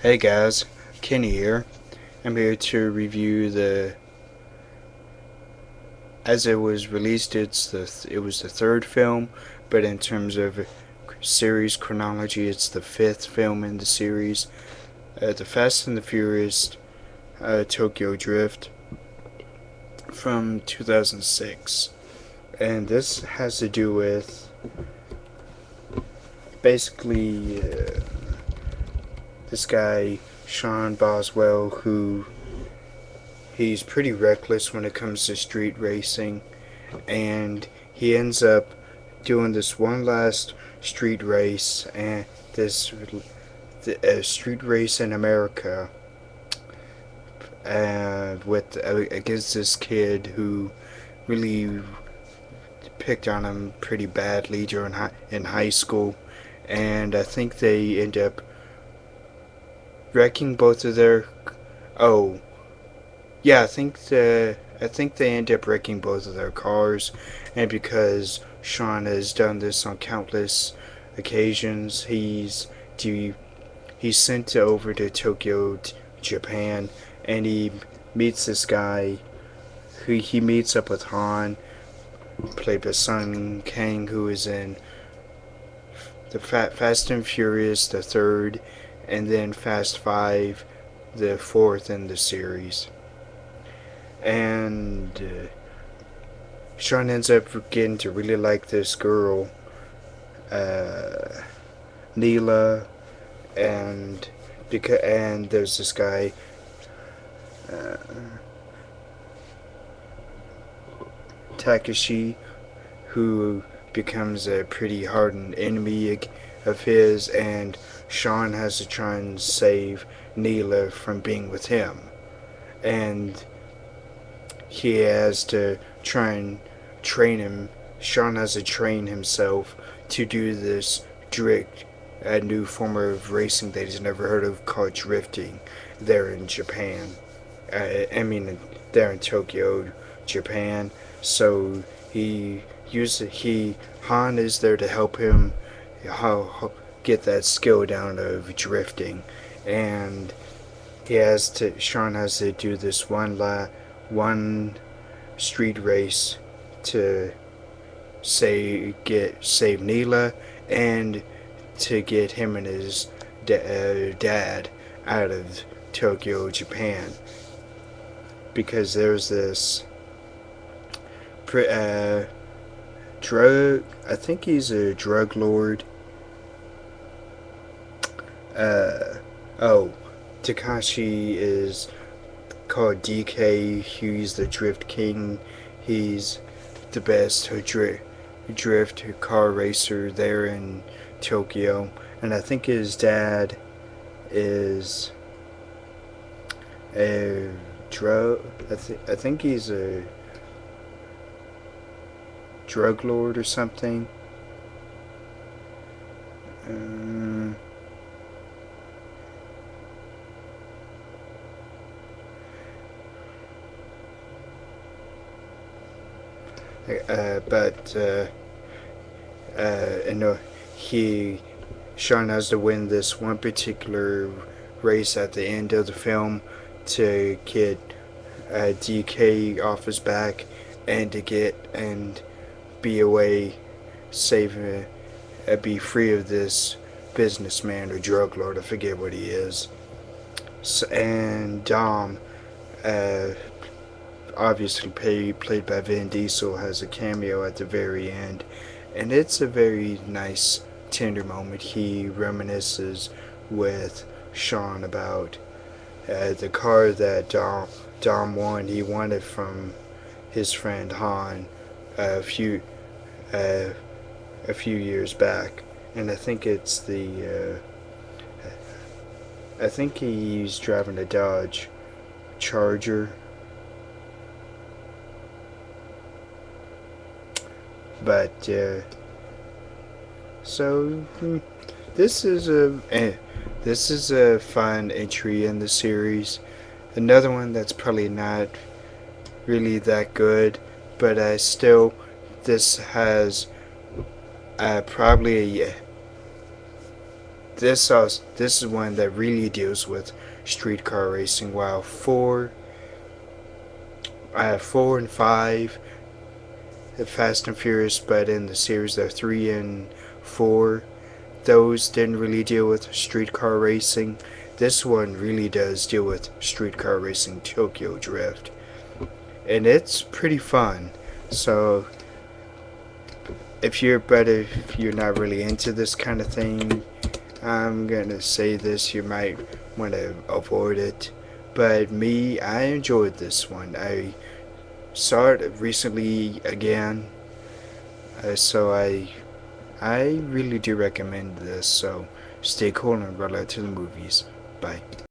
Hey guys, Kenny here. I'm here to review as it was released. It was the third film, but in terms of series chronology, it's the fifth film in the series. The Fast and the Furious Tokyo Drift from 2006, and this has to do with basically this guy Sean Boswell, who he's pretty reckless when it comes to street racing, and he ends up doing this one last street race, and this street race in America, with against this kid who really picked on him pretty badly during in high school, and I think they end up wrecking both of their. Oh, yeah, I think they end up wrecking both of their cars, and because Sean has done this on countless occasions, he's sent over to Tokyo, Japan, and he meets this guy. Who he meets up with Han, played by Son Kang, who is in the Fast and Furious, the third, and then Fast Five, the fourth in the series. And Sean ends up getting to really like this girl, Neela, and there's this guy, uh, Takashi, who becomes a pretty hardened enemy of his, and Sean has to try and save Neela from being with him, and he has to try and train him. Sean has to train himself to do this a new form of racing that he's never heard of called drifting. There in Japan, there in Tokyo, Japan. So Han is there to help him how get that skill down of drifting, and Sean has to do this one street race to save Neela, and to get him and his dad out of Tokyo, Japan, because there's this drug. I think he's a drug lord. Oh, Takashi is called DK. He's the Drift King. He's the best drift car racer there in Tokyo. And I think his dad is a drug. I think he's a drug lord or something. But Sean has to win this one particular race at the end of the film to get DK off his back, and be away, be free of this businessman or drug lord. I forget what he is. So, and Dom, obviously played by Vin Diesel, has a cameo at the very end, and it's a very nice, tender moment. He reminisces with Sean about the car that Dom won. He won it from his friend Han a few years back, and I think I think he's driving a Dodge Charger. But so this is a fun entry in the series. Another one that's probably not really that good, but this has probably this is one that really deals with streetcar racing, while four and five, the Fast and Furious, but in the series of 3 and 4, those didn't really deal with streetcar racing. This one really does deal with streetcar racing Tokyo Drift, and it's pretty fun. So if you're not really into this kind of thing, I'm gonna say this, you might want to avoid it. But me, I enjoyed this one. I saw it recently again, so I really do recommend this. So stay cool and roll out to the movies. Bye.